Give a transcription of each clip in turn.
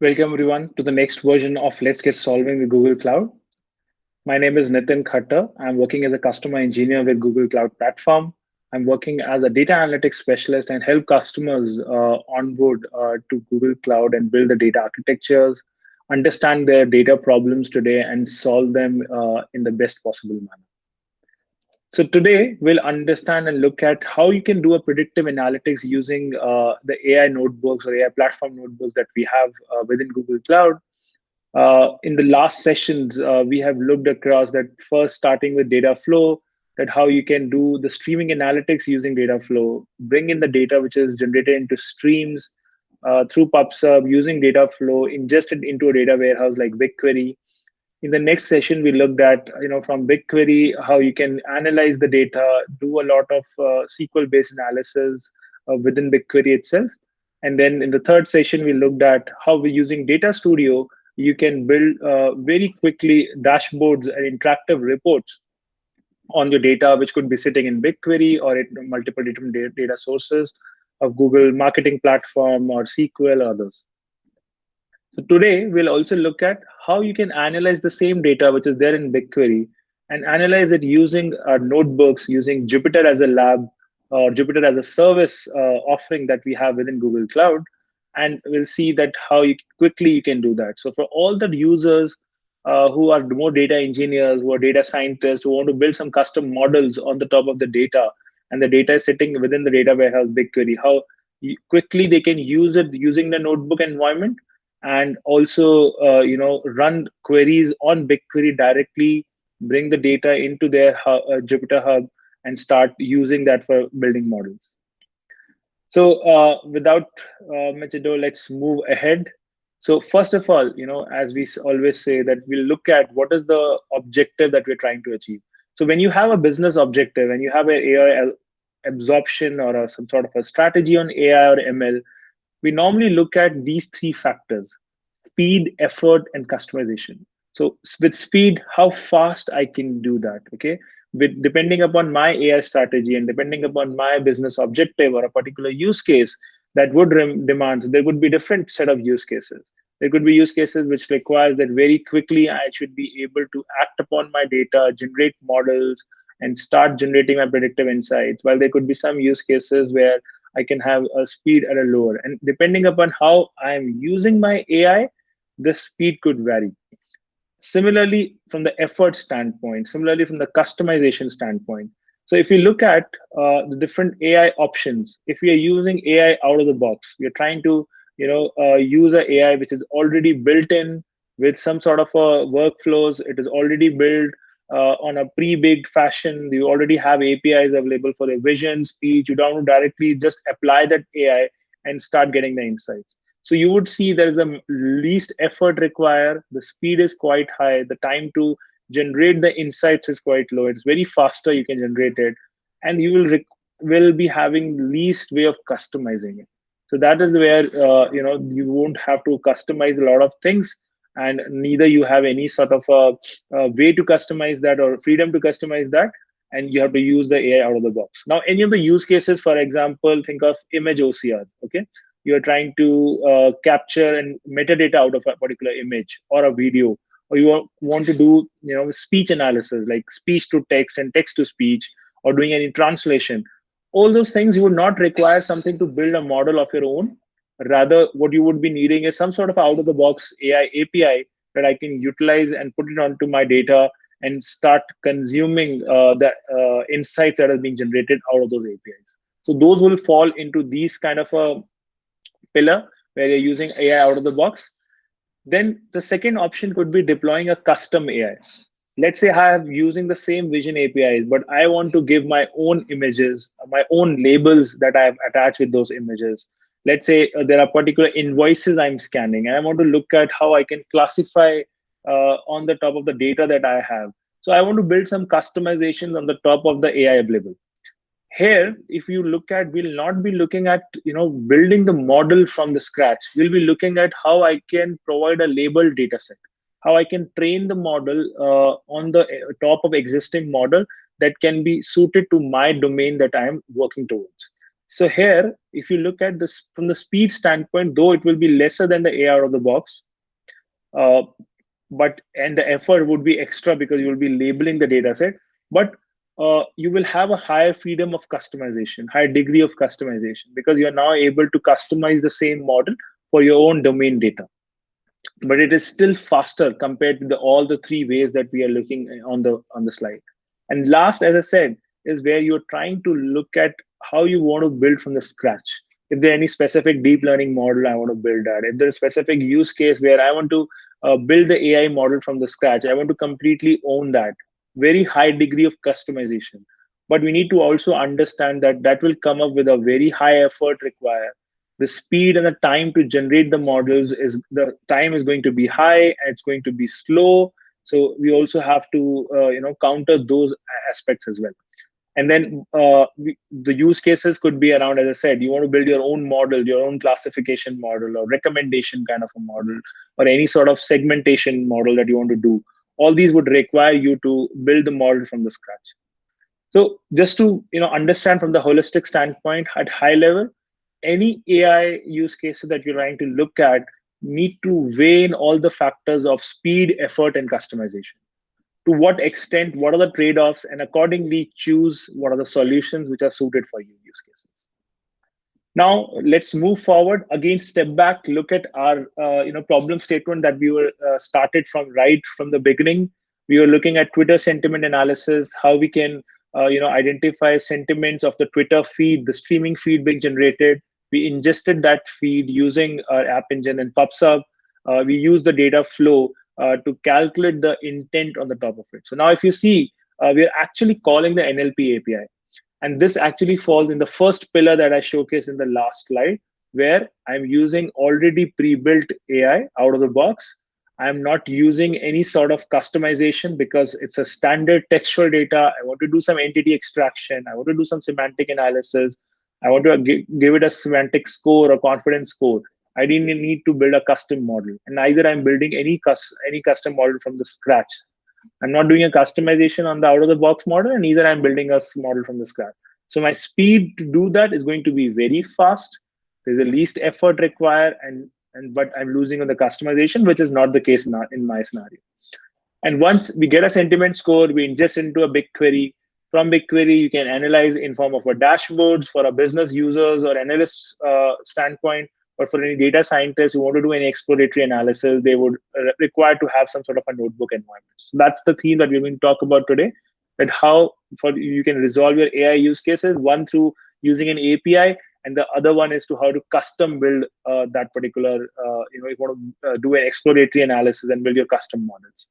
Welcome everyone to the next version of Let's Get Solving with Google Cloud. My name is Nitin Khatter. I'm working as a customer engineer with Google Cloud Platform. I'm working as a data analytics specialist and help customers onboard to Google Cloud and build the data architectures, understand their data problems today, and solve them in the best possible manner. So today we'll understand and look at how you can do a predictive analytics using the AI notebooks or AI platform notebooks that we have within Google Cloud. In the last sessions, we have looked across that first starting with data flow, that how you can do the streaming analytics using data flow, bring in the data which is generated into streams through PubSub using data flow, ingest it into a data warehouse like BigQuery. In the next session, we looked at, from BigQuery, how you can analyze the data, do a lot of SQL-based analysis within BigQuery itself. And then in the third session, we looked at how we're using Data Studio, you can build very quickly dashboards and interactive reports on your data, which could be sitting in BigQuery or in multiple different data sources of Google Marketing Platform or SQL or others. So today, we'll also look at how you can analyze the same data which is there in BigQuery and analyze it using notebooks, using Jupyter as a lab or Jupyter as a service offering that we have within Google Cloud. And we'll see that how quickly you can do that. So for all the users who are more data engineers, who are data scientists, who want to build some custom models on the top of the data, and the data is sitting within the data warehouse BigQuery, how quickly they can use it using the notebook environment, and also run queries on BigQuery directly, bring the data into their Jupyter Hub, and start using that for building models. So without much ado, let's move ahead. So first of all, as we always say, that we'll look at what is the objective that we're trying to achieve. So when you have a business objective and you have an AI absorption or some sort of a strategy on AI or ML, we normally look at these three factors: speed, effort, and customization. So with speed, how fast I can do that, okay? Depending upon my AI strategy and depending upon my business objective or a particular use case that would demand, there would be different set of use cases. There could be use cases which requires that very quickly I should be able to act upon my data, generate models, and start generating my predictive insights. While there could be some use cases where I can have a speed at a lower. And depending upon how I'm using my AI, the speed could vary. Similarly, from the effort standpoint, similarly from the customization standpoint. So if you look at the different AI options, if we are using AI out of the box, we are trying to use an AI which is already built in with some sort of workflows. It is already built on a pre-baked fashion. You already have APIs available for the vision, speech. You don't directly just apply that AI and start getting the insights. So you would see there is a least effort required. The speed is quite high. The time to generate the insights is quite low. It's very faster. You can generate it, and you will be having least way of customizing it. So that is where you won't have to customize a lot of things, and neither you have any sort of a way to customize that or freedom to customize that, and you have to use the AI out of the box. Now, any of the use cases, for example, think of image OCR. Okay, you are trying to capture and metadata out of a particular image or a video, or you want to do speech analysis like speech to text and text to speech, or doing any translation. All those things you would not require something to build a model of your own. Rather, what you would be needing is some sort of out of the box AI API that I can utilize and put it onto my data and start consuming the insights that are being generated out of those APIs. So those will fall into these kind of a pillar where you're using AI out of the box. Then the second option could be deploying a custom AI. Let's say I am using the same vision APIs, but I want to give my own images, my own labels that I have attached with those images. Let's say there are particular invoices I'm scanning, and I want to look at how I can classify on the top of the data that I have. So I want to build some customizations on the top of the AI available. Here, if you look at, we'll not be looking at building the model from the scratch. We'll be looking at how I can provide a labeled data set, how I can train the model on the top of existing model that can be suited to my domain that I am working towards. So here, if you look at this from the speed standpoint, though it will be lesser than the AI out of the box, uh, but and the effort would be extra because you will be labeling the data set, but you will have a higher freedom of customization, higher degree of customization, because you are now able to customize the same model for your own domain data. But it is still faster compared to all the three ways that we are looking on the slide. And last, as I said, is where you're trying to look at how you want to build from the scratch. If there any specific deep learning model I want to build that, if there's a specific use case where I want to build the AI model from the scratch, I want to completely own that. Very high degree of customization. But we need to also understand that that will come up with a very high effort required. The speed and the time to generate the models is the time is going to be high and it's going to be slow. So we also have to counter those aspects as well. And then the use cases could be around, as I said, you want to build your own model, your own classification model or recommendation kind of a model, or any sort of segmentation model that you want to do. All these would require you to build the model from the scratch. So just to understand from the holistic standpoint at high level, any AI use cases that you're trying to look at need to weigh in all the factors of speed, effort, and customization. To what extent, what are the trade-offs, and accordingly choose what are the solutions which are suited for you use cases. Now let's move forward. Again, step back, look at our problem statement that we were started from right from the beginning. We were looking at Twitter sentiment analysis, how we can identify sentiments of the Twitter feed, the streaming feed being generated. We ingested that feed using our app engine and pops up. We use the data flow to calculate the intent on the top of it. So now if you see, we are actually calling the NLP API. And this actually falls in the first pillar that I showcased in the last slide, where I'm using already pre-built AI out of the box. I'm not using any sort of customization because it's a standard textual data. I want to do some entity extraction. I want to do some semantic analysis. I want to give it a semantic score or confidence score. I didn't need to build a custom model. And neither I'm building any custom model from the scratch. I'm not doing a customization on the out of the box model, and either I'm building a model from the scratch. So my speed to do that is going to be very fast. There's the least effort required, but I'm losing on the customization, which is not the case in my scenario. And once we get a sentiment score, we ingest into a BigQuery. From BigQuery, you can analyze in form of a dashboards for a business users or analysts standpoint. But for any data scientists who want to do any exploratory analysis, they would require to have some sort of a notebook environment. So that's the theme that we're going to talk about today, that how you can resolve your AI use cases, one through using an API, and the other one is to how to custom build that particular, if you want to do an exploratory analysis and build your custom models.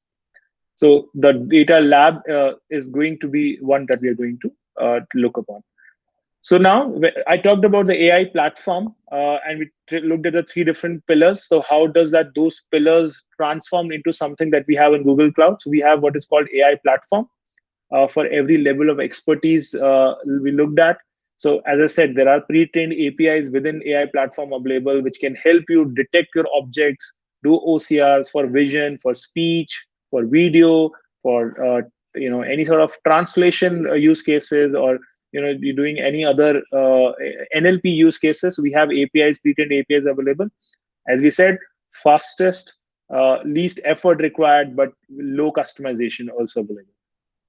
So the data lab is going to be one that we are going to look upon. So now I talked about the AI platform and we looked at the three different pillars. So how does those pillars transform into something that we have in Google Cloud? So we have what is called AI platform for every level of expertise we looked at. So as I said, there are pre-trained APIs within AI platform available, which can help you detect your objects, do OCRs for vision, for speech, for video, for any sort of translation use cases, or you're doing any other NLP use cases. We have APIs, pre-trained APIs available. As we said, fastest, least effort required, but low customization also available.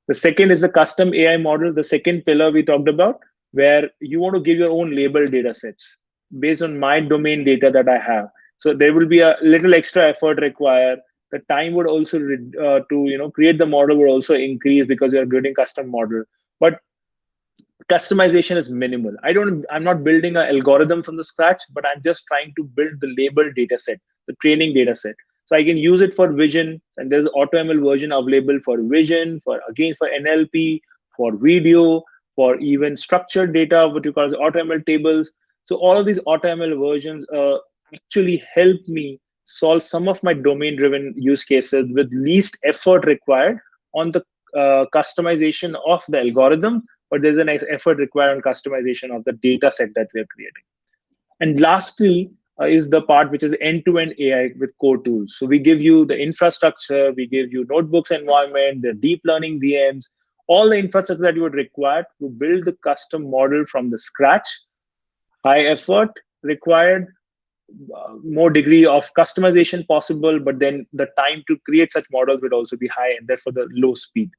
The second is the custom AI model, the second pillar we talked about, where you want to give your own label data sets based on my domain data that I have. So there will be a little extra effort required. The time would also to create the model would also increase because you're building custom model. But customization is minimal. I'm not building an algorithm from the scratch, but I'm just trying to build the label data set, the training data set. So I can use it for vision, and there's AutoML version available for vision, for NLP, for video, for even structured data, what you call as AutoML tables. So all of these AutoML versions actually help me solve some of my domain-driven use cases with least effort required on the customization of the algorithm, but there's an effort required on customization of the data set that we're creating. And lastly, is the part which is end-to-end AI with core tools. So we give you the infrastructure, we give you notebooks environment, the deep learning VMs, all the infrastructure that you would require to build the custom model from the scratch High effort required, more degree of customization possible, but then the time to create such models would also be high, and therefore the low speed.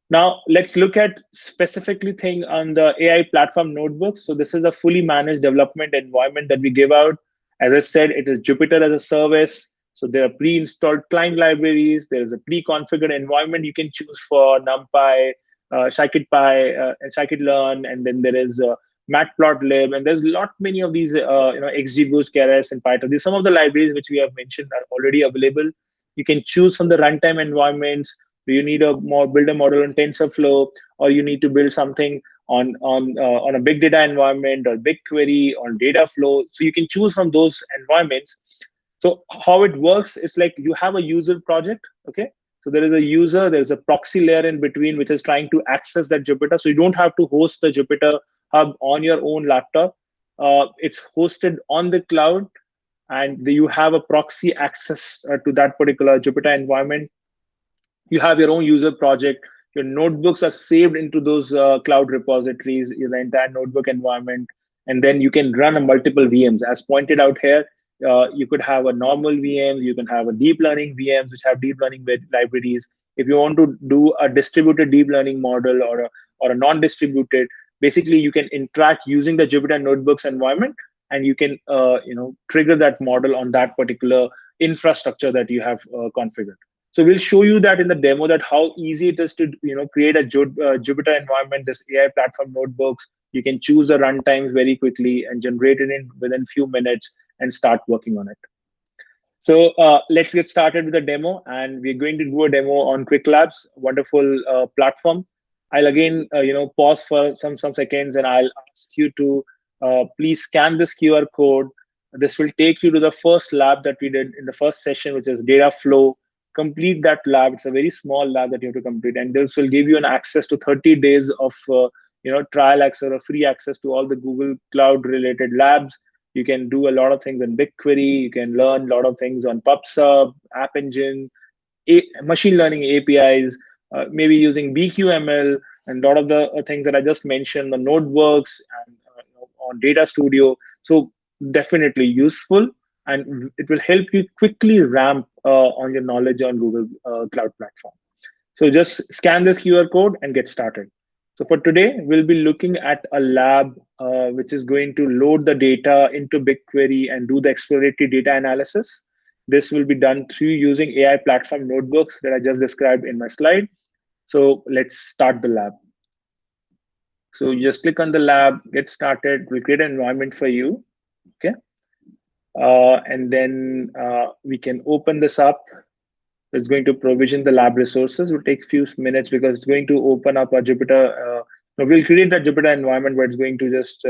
Now let's look at specifically thing on the AI platform notebooks. So this is a fully managed development environment that we give out. As I said, it is Jupyter as a service. So there are pre-installed client libraries. There is a pre-configured environment you can choose for NumPy, scikit-py, and scikit-learn, and then there is matplotlib, and there's a lot many of these, XGBoost, Keras, and Python. These some of the libraries which we have mentioned are already available. You can choose from the runtime environments. Do you need a more build a model on TensorFlow, or you need to build something on a big data environment or BigQuery or data flow? So you can choose from those environments. So how it works is like you have a user project, okay? So there is a user, there's a proxy layer in between which is trying to access that Jupyter. So you don't have to host the Jupyter hub on your own laptop. It's hosted on the cloud, and you have a proxy access to that particular Jupyter environment. You have your own user project. Your notebooks are saved into those cloud repositories, the entire notebook environment, and then you can run a multiple VMs. As pointed out here, you could have a normal VM, you can have a deep learning VMs which have deep learning libraries. If you want to do a distributed deep learning model, or a non-distributed, basically you can interact using the Jupyter notebooks environment, and you can trigger that model on that particular infrastructure that you have configured. So we'll show you that in the demo, that how easy it is to create a Jupyter environment, this AI platform notebooks. You can choose the runtimes very quickly and generate it in within few minutes and start working on it. So let's get started with the demo, and we're going to do a demo on Qwiklabs, wonderful platform. I'll again pause for some seconds, and I'll ask you to please scan this QR code. This will take you to the first lab that we did in the first session, which is data flow. Complete that lab. It's a very small lab that you have to complete, and this will give you an access to 30 days of trial access or free access to all the Google Cloud related labs. You can do a lot of things in BigQuery. You can learn a lot of things on PubSub, App Engine, machine learning APIs, maybe using BQML, and a lot of the things that I just mentioned, the notebooks, and on Data Studio. So definitely useful, and it will help you quickly ramp on your knowledge on Google Cloud Platform. So just scan this QR code and get started. So for today, we'll be looking at a lab which is going to load the data into BigQuery and do the exploratory data analysis. This will be done through using AI platform notebooks that I just described in my slide. So let's start the lab. So you just click on the lab, get started. We'll create an environment for you. Okay. And then we can open this up. It's going to provision the lab resources. It will take a few minutes because it's going to open up a Jupyter. We'll create a Jupyter environment where it's going to just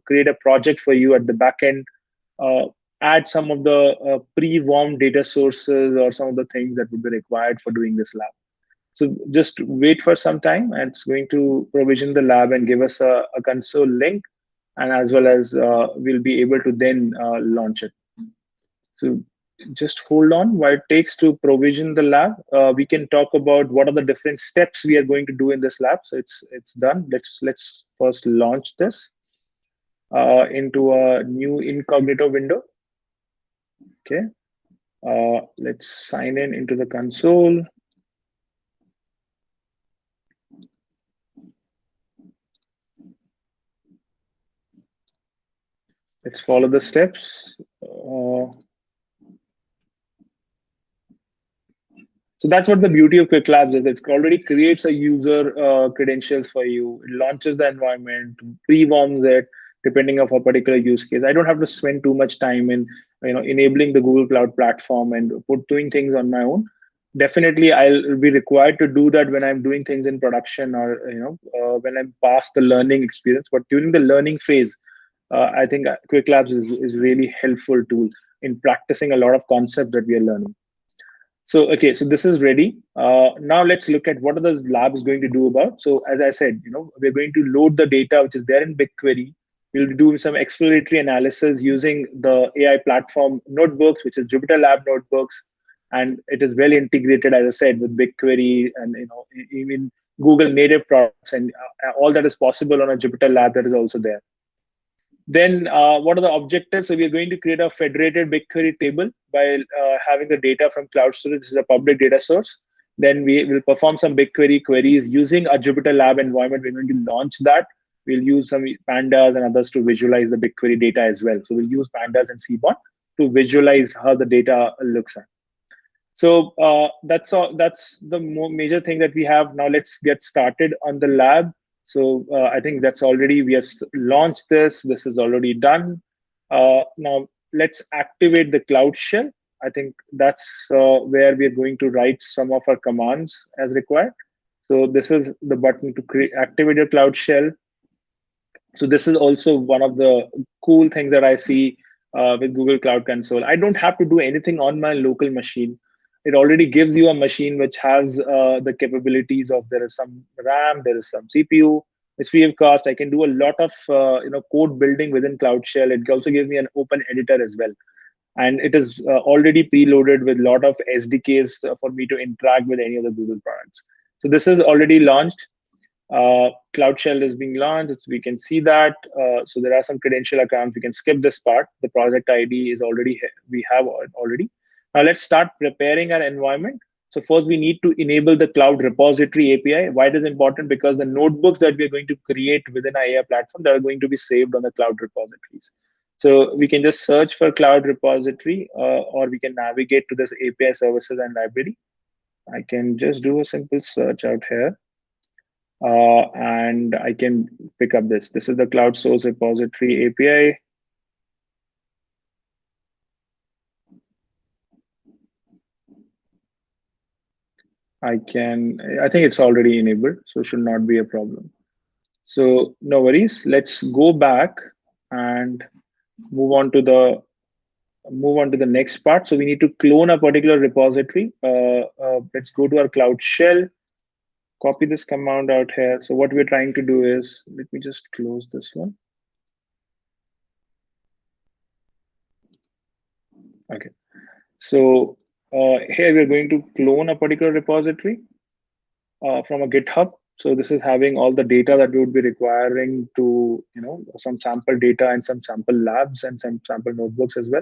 create a project for you at the back end, add some of the pre-warmed data sources or some of the things that would be required for doing this lab. So just wait for some time, and it's going to provision the lab and give us a console link, and as well as we'll be able to then launch it. So just hold on while it takes to provision the lab. We can talk about what are the different steps we are going to do in this lab. So it's done. Let's first launch this into a new incognito window. Okay. Let's sign in into the console. Let's follow the steps. So that's what the beauty of Qwiklabs is. It already creates a user credentials for you. It launches the environment, pre-warms it, depending on a particular use case. I don't have to spend too much time in enabling the Google Cloud Platform and doing things on my own. Definitely, I'll be required to do that when I'm doing things in production, or when I'm past the learning experience. But during the learning phase, I think Qwiklabs is really helpful tool in practicing a lot of concepts that we are learning. So, okay, so this is ready. Now let's look at what are those labs going to do about. So as I said, we're going to load the data which is there in BigQuery. We'll do some exploratory analysis using the AI platform notebooks, which is JupyterLab Notebooks. And it is well integrated, as I said, with BigQuery and even Google native products, and all that is possible on a JupyterLab that is also there. Then what are the objectives? So we are going to create a federated BigQuery table by having the data from cloud storage. This is a public data source. Then we will perform some BigQuery queries using a JupyterLab environment. We're going to launch that. We'll use some pandas and others to visualize the BigQuery data as well. So we'll use pandas and Seaborn to visualize how the data looks at. So that's all. That's the major thing that we have. Now let's get started on the lab. So I think that's already, we have launched this. This is already done. Now let's activate the Cloud Shell. I think that's where we are going to write some of our commands as required. So this is the button to activate your Cloud Shell. So this is also one of the cool things that I see with Google Cloud Console. I don't have to do anything on my local machine. It already gives you a machine which has the capabilities of, there is some RAM, there is some CPU. It's free of cost. I can do a lot of code building within Cloud Shell. It also gives me an open editor as well, and it is already preloaded with a lot of SDKs for me to interact with any of the Google products. So this is already launched. Cloud Shell is being launched. We can see that. So there are some credential accounts. We can skip this part. The project ID is already here. We have already. Now let's start preparing our environment. So first we need to enable the Cloud Repository API. Why it is important? Because the notebooks that we are going to create within our AI platform, that are going to be saved on the Cloud repositories. So we can just search for Cloud Repository, or we can navigate to this API services and library. I can just do a simple search out here. And I can pick up this. This is the Cloud Source Repository API. I think it's already enabled, so it should not be a problem. So no worries. Let's go back and move on to the next part. So we need to clone a particular repository. Let's go to our Cloud Shell. Copy this command out here. So what we're trying to do is, let me just close this one. Okay. So here we're going to clone a particular repository from a GitHub. So this is having all the data that we would be requiring to, some sample data and some sample labs and some sample notebooks as well.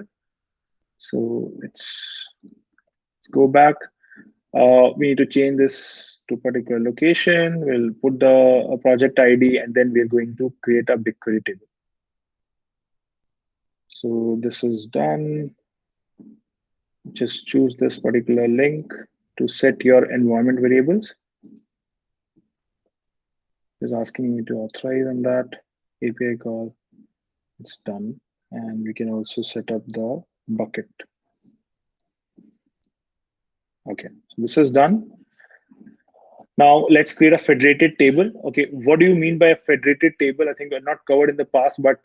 So let's go back. We need to change this to a particular location. We'll put the project ID, and then we're going to create a BigQuery table. So this is done. Just choose this particular link to set your environment variables. It's asking me to authorize on that API call. It's done. And we can also set up the bucket. Okay, so this is done. Now let's create a federated table. Okay, what do you mean by a federated table? I think we're not covered in the past, but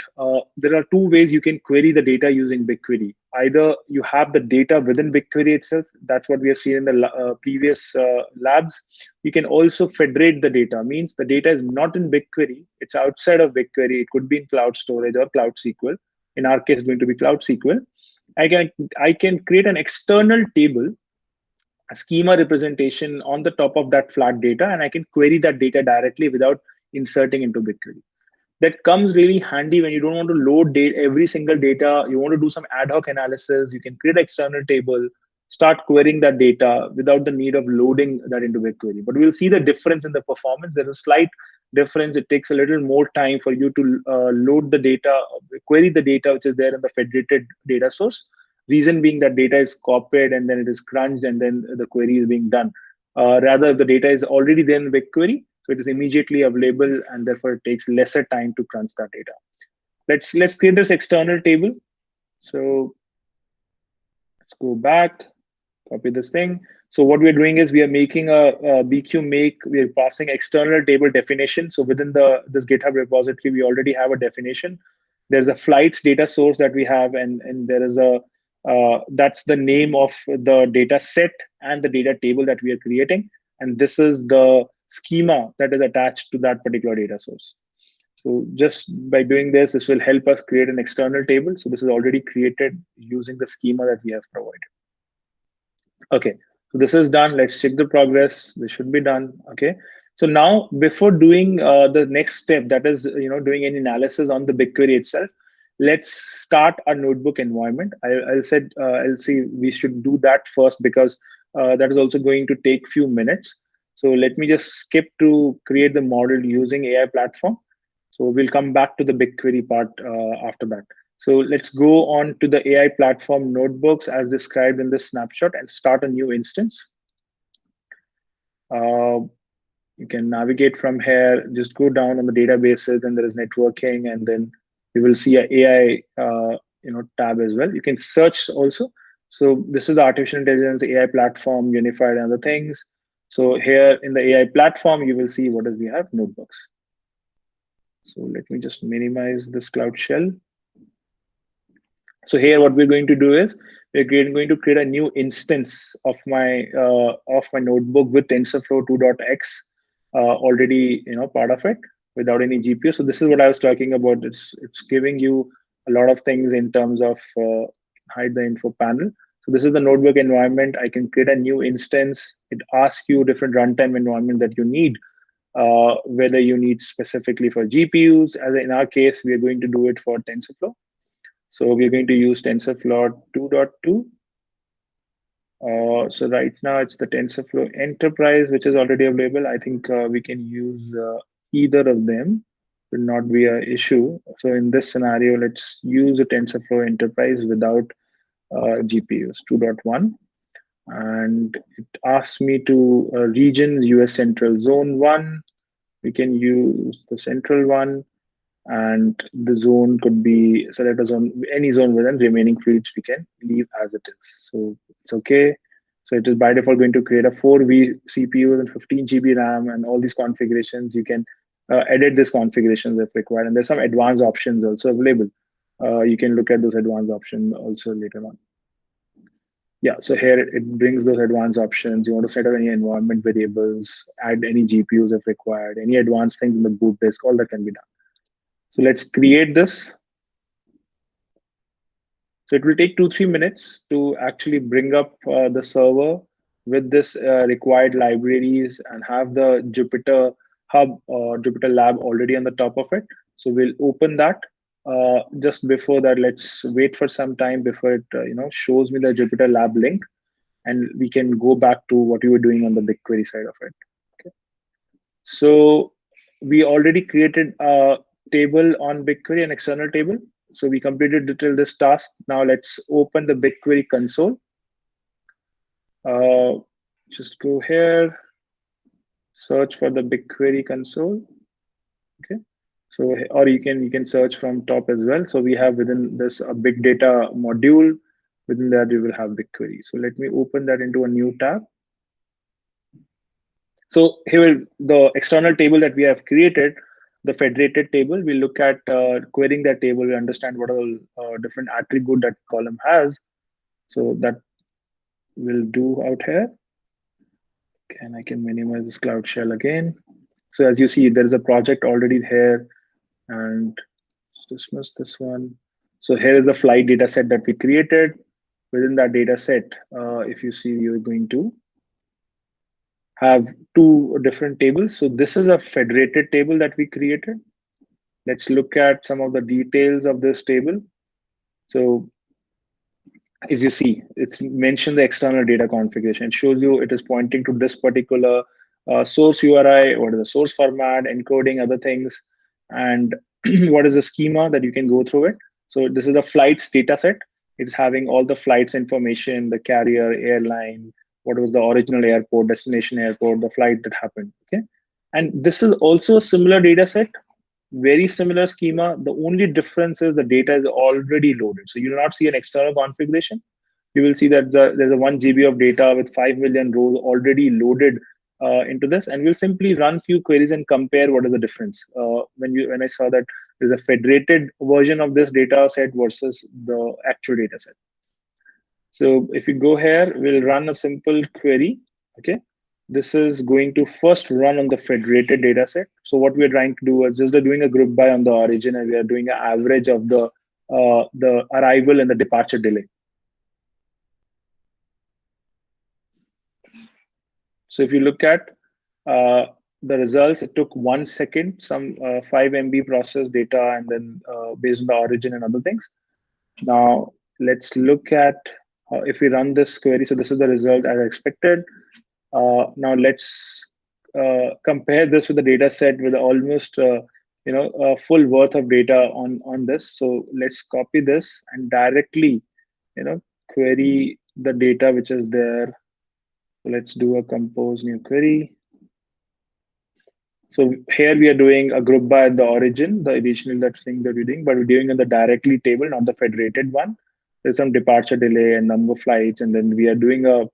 there are two ways you can query the data using BigQuery. Either you have the data within BigQuery itself. That's what we have seen in the previous labs. You can also federate the data. Means the data is not in BigQuery. It's outside of BigQuery. It could be in Cloud Storage or Cloud SQL. In our case, it's going to be Cloud SQL. I can create an external table, a schema representation on the top of that flat data, and I can query that data directly without inserting into BigQuery. That comes really handy when you don't want to load every single data. You want to do some ad hoc analysis. You can create an external table, start querying that data without the need of loading that into BigQuery. But we'll see the difference in the performance. There's a slight difference. It takes a little more time for you to load the data, query the data which is there in the federated data source. Reason being that data is copied and then it is crunched and then the query is being done. Rather, the data is already there in BigQuery, so it is immediately available, and therefore it takes lesser time to crunch that data. Let's create this external table. So let's go back, copy this thing. So what we're doing is we are making a BQ make. We are passing external table definition. So within this GitHub repository, we already have a definition. There's a flights data source that we have, and there is a that's the name of the data set and the data table that we are creating. And this is the schema that is attached to that particular data source. So just by doing this, this will help us create an external table. So this is already created using the schema that we have provided. Okay, so this is done. Let's check the progress. This should be done. Okay. So now, before doing the next step, that is, doing any analysis on the BigQuery itself, let's start a notebook environment. I'll say we should do that first because that is also going to take few minutes. So let me just skip to create the model using AI platform. So we'll come back to the BigQuery part after that. So let's go on to the AI platform notebooks as described in this snapshot and start a new instance. Uh, you can navigate from here, just go down on the databases, and there is networking, and then you will see a AI tab as well. You can search also. So this is the artificial intelligence AI platform unified and other things. So here in the AI platform, you will see what is we have notebooks. So let me just minimize this Cloud Shell. So here, what we're going to do is we're going to create a new instance of my notebook with TensorFlow 2.x already part of it without any GPU. So this is what I was talking about. It's giving you a lot of things in terms of hide the info panel. So this is the notebook environment. I can create a new instance. It asks you different runtime environment that you need, whether you need specifically for GPUs. As in our case, we are going to do it for TensorFlow. So we're going to use TensorFlow 2.2. So right now it's the TensorFlow Enterprise, which is already available. I think we can use either of them. Will not be an issue. So in this scenario, let's use the TensorFlow Enterprise without GPUs 2.1. And it asks me to regions, US Central Zone 1. We can use the central one. And the zone could be select a zone, any zone within remaining fields we can leave as it is. So it's okay. So it is by default going to create a 4V CPU and 15 GB RAM and all these configurations. You can edit these configurations if required. And there's some advanced options also available. You can look at those advanced options also later on. Yeah, so here it brings those advanced options. You want to set up any environment variables, add any GPUs if required, any advanced things in the boot disk, all that can be done. So let's create this. So it will take 2-3 minutes to actually bring up the server with this required libraries and have the Jupyter Hub or JupyterLab already on the top of it. So we'll open that. Just before that, let's wait for some time before it shows me the JupyterLab link, and we can go back to what we were doing on the BigQuery side of it. Okay. So we already created a table on BigQuery, an external table. So we completed till this task. Now let's open the BigQuery console. Just go here, search for the BigQuery console. Okay. So, or you can search from top as well. So we have within this a big data module. Within that, we will have BigQuery. So let me open that into a new tab. So here, the external table that we have created, the federated table, we look at querying that table. We understand what are different attribute that column has. So that we'll do out here. And I can minimize this Cloud Shell again. So as you see, there is a project already here, and dismiss this one. So here is the flight data set that we created. Within that data set, if you see, you're going to have two different tables. So this is a federated table that we created. Let's look at some of the details of this table. So as you see, it's mentioned the external data configuration. It shows you it is pointing to this particular source URI, what is the source format, encoding, other things, and what is the schema that you can go through it. So this is a flights data set. It's having all the flights information, the carrier, airline, what was the original airport, destination airport, the flight that happened. Okay, and this is also a similar data set, very similar schema. The only difference is the data is already loaded. So you will not see an external configuration. You will see that there's a 1 GB of data with 5 million rows already loaded into this. And we'll simply run few queries and compare what is the difference. When I saw that there's a federated version of this data set versus the actual data set. So if you go here, we'll run a simple query. Okay. This is going to first run on the federated data set. So what we're trying to do is just doing a group by on the origin, and we are doing an average of the arrival and the departure delay. So if you look at the results, it took 1 second, some 5 MB process data, and then based on the origin and other things. Now let's look at if we run this query. So this is the result as expected. Now let's compare this with the data set with almost a full worth of data on this. So let's copy this and directly query the data which is there. So let's do a compose new query. So here we are doing a group by the origin, the additional that thing that we're doing, but we're doing in the directly table, not the federated one. There's some departure delay and number of flights, and then we are doing a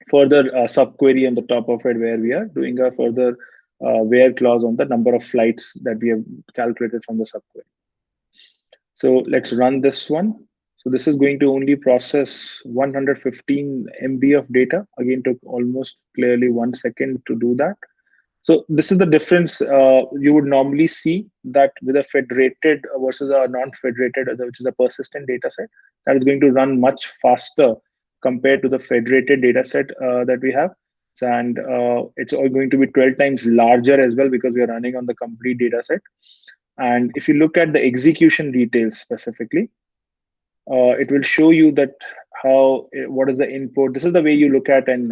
further subquery on the top of it where we are doing a further where clause on the number of flights that we have calculated from the subquery. So let's run this one. So this is going to only process 115 MB of data. Again, took almost clearly 1 second to do that. So this is the difference you would normally see that with a federated versus a non-federated, which is a persistent data set, that is going to run much faster compared to the federated data set that we have. And it's all going to be 12 times larger as well because we are running on the complete data set. And if you look at the execution details specifically, it will show you that what is the input. This is the way you look at and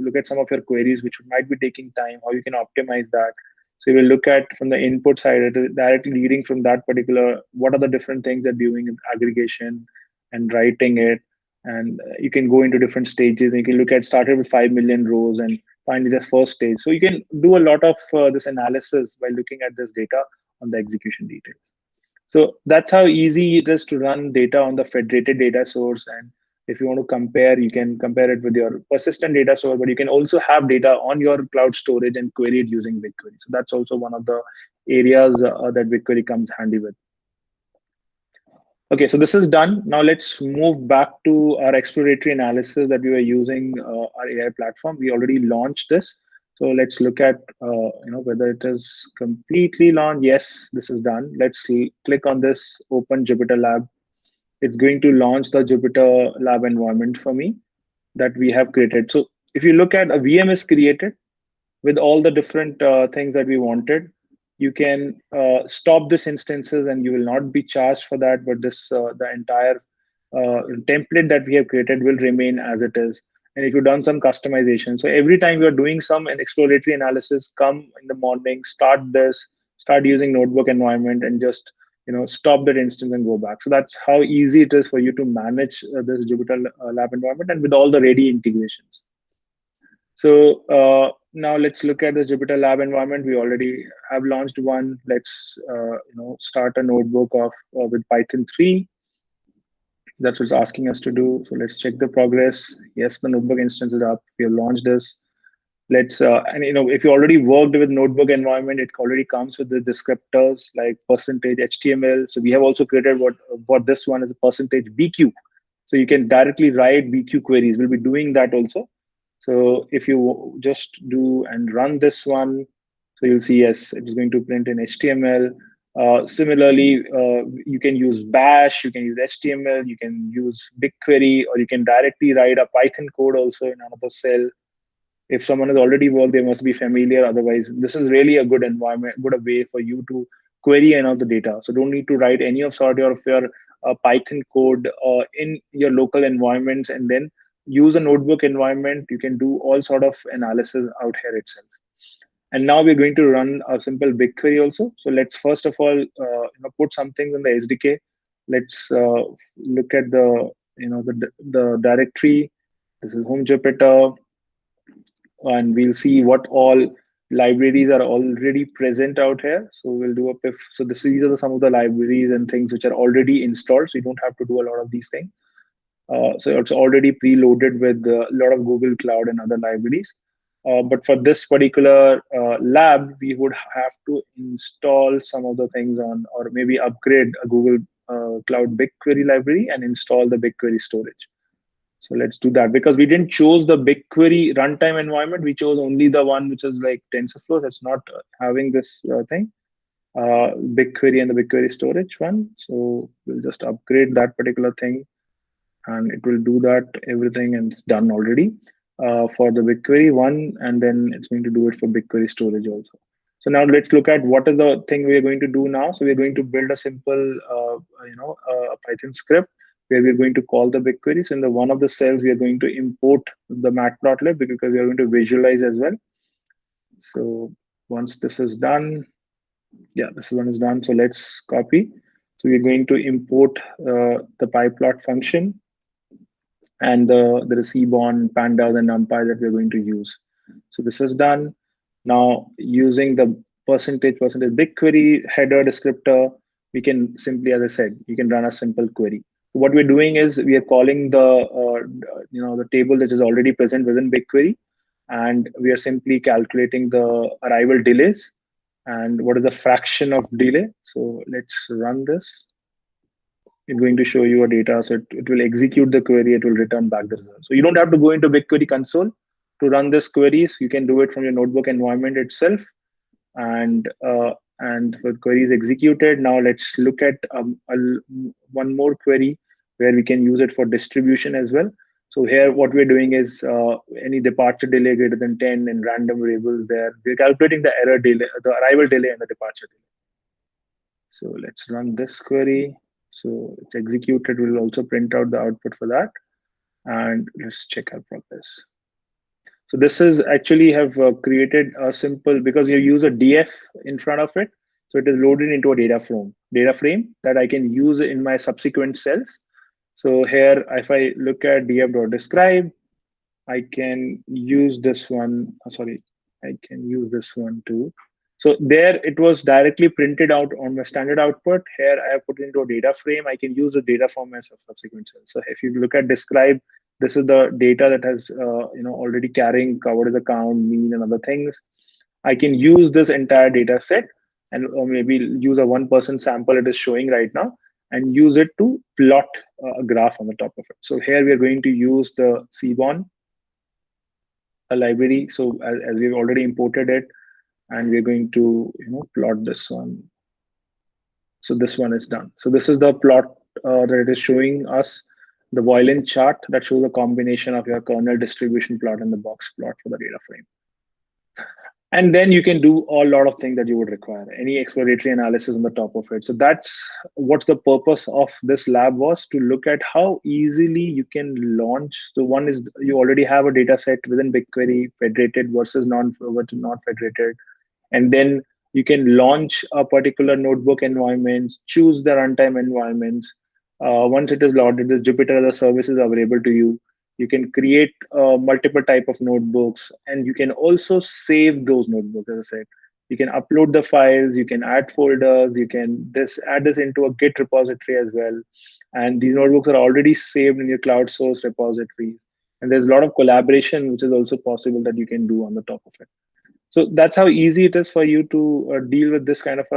look at some of your queries which might be taking time, how you can optimize that. So you will look at from the input side, directly leading from that particular, what are the different things that doing in aggregation and writing it. And you can go into different stages and you can look at started with 5 million rows and finally the first stage. So you can do a lot of this analysis by looking at this data on the execution details. So that's how easy it is to run data on the federated data source. And if you want to compare, you can compare it with your persistent data source, but you can also have data on your cloud storage and query it using BigQuery. So that's also one of the areas that BigQuery comes handy with. Okay, so this is done. Now let's move back to our exploratory analysis that we were using our AI platform. We already launched this. So let's look at whether it is completely launched. Yes, this is done. Let's click on this open JupyterLab. It's going to launch the JupyterLab environment for me that we have created. So if you look at a VM is created with all the different things that we wanted, you can stop this instances and you will not be charged for that. But this the entire template that we have created will remain as it is. And if you've done some customization, so every time you're doing some an exploratory analysis, come in the morning, start using notebook environment and just stop that instance and go back. So that's how easy it is for you to manage this Jupyter Lab environment and with all the ready integrations. So now let's look at the Jupyter Lab environment. We already have launched one. Let's start a notebook of with Python 3. That's what's asking us to do. So let's check the progress. Yes, the notebook instance is up. We have launched this. Let's and if you already worked with notebook environment, it already comes with the descriptors like percentage HTML. So we have also created what this one is a percentage BQ. So you can directly write BQ queries. We'll be doing that also. So if you just do and run this one, so you'll see, yes, it is going to print in HTML. Similarly, you can use Bash, you can use HTML, you can use BigQuery, or you can directly write a Python code also in another cell. If someone has already worked, they must be familiar. Otherwise, this is really a good environment, good way for you to query any of the data. So don't need to write any of sort of your Python code in your local environments and then use a notebook environment. You can do all sort of analysis out here itself. And now we're going to run a simple BigQuery also. So let's first of all put something in the SDK. Let's look at the directory. This is home Jupyter, and we'll see what all libraries are already present out here. So we'll do a piff. So these are some of the libraries and things which are already installed. So you don't have to do a lot of these things. So it's already preloaded with a lot of Google Cloud and other libraries. But for this particular lab, we would have to install some of the things on, or maybe upgrade a Google Cloud BigQuery library and install the BigQuery storage. So let's do that because we didn't choose the BigQuery runtime environment. We chose only the one which is like TensorFlow. That's not having this thing, BigQuery and the BigQuery storage one. So we'll just upgrade that particular thing and it will do that everything and it's done already. for the BigQuery one, and then it's going to do it for BigQuery storage also. So now let's look at what is the thing we are going to do now. So we're going to build a simple, Python script where we're going to call the BigQuery. So in the one of the cells, we are going to import the matplotlib because we are going to visualize as well. So once this is done, yeah, this one is done. So let's copy. So we're going to import the pyplot function and the seaborn pandas and numpy that we're going to use. So this is done. Now using the percentage BigQuery header descriptor, we can simply, as I said, you can run a simple query. What we're doing is we are calling the table that is already present within BigQuery, and we are simply calculating the arrival delays and what is the fraction of delay. So let's run this. It's going to show you a data. So it will execute the query. It will return back the result. So you don't have to go into Bigquery Console to run this queries. You can do it from your notebook environment itself. And the query is executed. Now let's look at one more query where we can use it for distribution as well. So here, what we're doing is any departure delay greater than 10 and random variables there. We're calculating the error delay, the arrival delay, and the departure delay. So let's run this query. So it's executed. We'll also print out the output for that. And let's check our progress. So this is actually have created a simple, because you use a df in front of it. So it is loaded into a data frame that I can use in my subsequent cells. So here, if I look at df.describe, I can use this one. Sorry, I can use this one too. So there it was directly printed out on my standard output. Here I have put it into a data frame. I can use the data from my subsequent cells. So if you look at describe, this is the data that has already carrying covered the count, mean, and other things. I can use this entire data set and or maybe use a 1% sample it is showing right now and use it to plot a graph on the top of it. So here we are going to use the seaborn library. So as we've already imported it, and we're going to plot this one. So this one is done. So this is the plot that it is showing us the violin chart that shows a combination of your kernel distribution plot and the box plot for the data frame. And then you can do a lot of things that you would require, any exploratory analysis on the top of it. So that's what's the purpose of this lab was, to look at how easily you can launch. So one is you already have a data set within BigQuery, federated versus not federated. And then you can launch a particular notebook environment, choose the runtime environments. Once it is loaded, this Jupyter other services are available to you. You can create multiple type of notebooks, and you can also save those notebooks. As I said, you can upload the files, you can add folders, you can add this into a Git repository as well. And these notebooks are already saved in your cloud source repository. And there's a lot of collaboration, which is also possible that you can do on the top of it. So that's how easy it is for you to deal with this kind of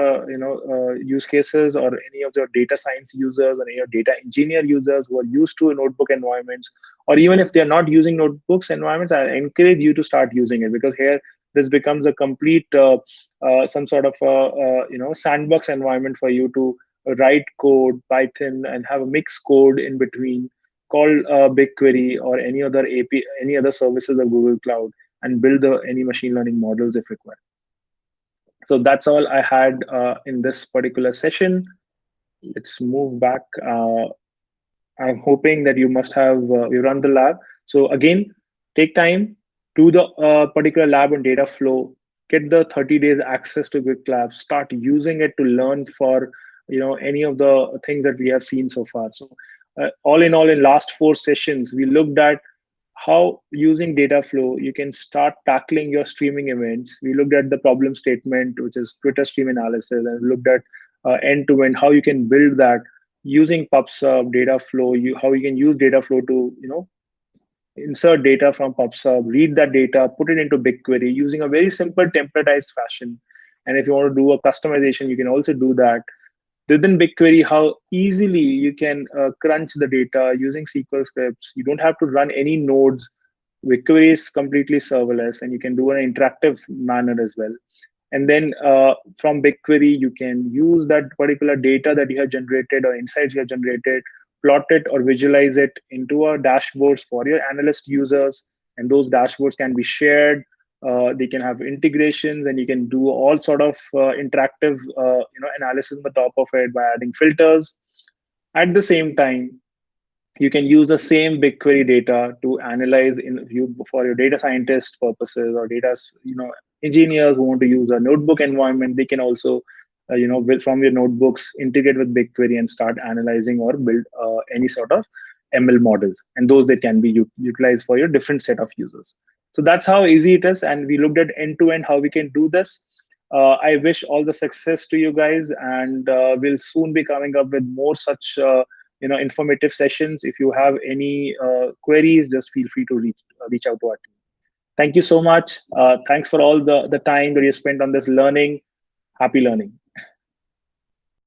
use cases, or any of your data science users or any of data engineer users who are used to notebook environments, or even if they're not using notebooks environments, I encourage you to start using it, because here this becomes a complete some sort of sandbox environment for you to write code, Python, and have a mixed code in between, call BigQuery or any other API, any other services of Google Cloud, and build any machine learning models if required. So that's all I had in this particular session. Let's move back. I'm hoping that you must have you run the lab. So again, take time, do the particular lab on data flow, get the 30 days access to Qwiklabs, start using it to learn for any of the things that we have seen so far. So all in all, in last 4 sessions, we looked at how using data flow you can start tackling your streaming events. We looked at the problem statement, which is Twitter stream analysis, and looked at end to end how you can build that using PubSub data flow. How you can use data flow to insert data from PubSub, read that data, put it into BigQuery using a very simple templatized fashion. And if you want to do a customization, you can also do that within BigQuery, how easily you can crunch the data using SQL scripts. You don't have to run any nodes. BigQuery is completely serverless, and you can do an interactive manner as well. And then from BigQuery, you can use that particular data that you have generated or insights you have generated, plot it or visualize it into a dashboards for your analyst users. and those dashboards can be shared. They can have integrations, and you can do all sort of interactive analysis on the top of it by adding filters. At the same time, you can use the same BigQuery data to analyze in you for your data scientist purposes, or data engineers who want to use a notebook environment. They can also from your notebooks integrate with BigQuery and start analyzing or build any sort of ML models, and those that can be utilized for your different set of users. So that's how easy it is, and we looked at end to end how we can do this. I wish all the success to you guys, and we'll soon be coming up with more such informative sessions. If you have any queries, just feel free to reach out to our team. Thank you so much. Thanks for all the time that you spent on this learning. Happy learning.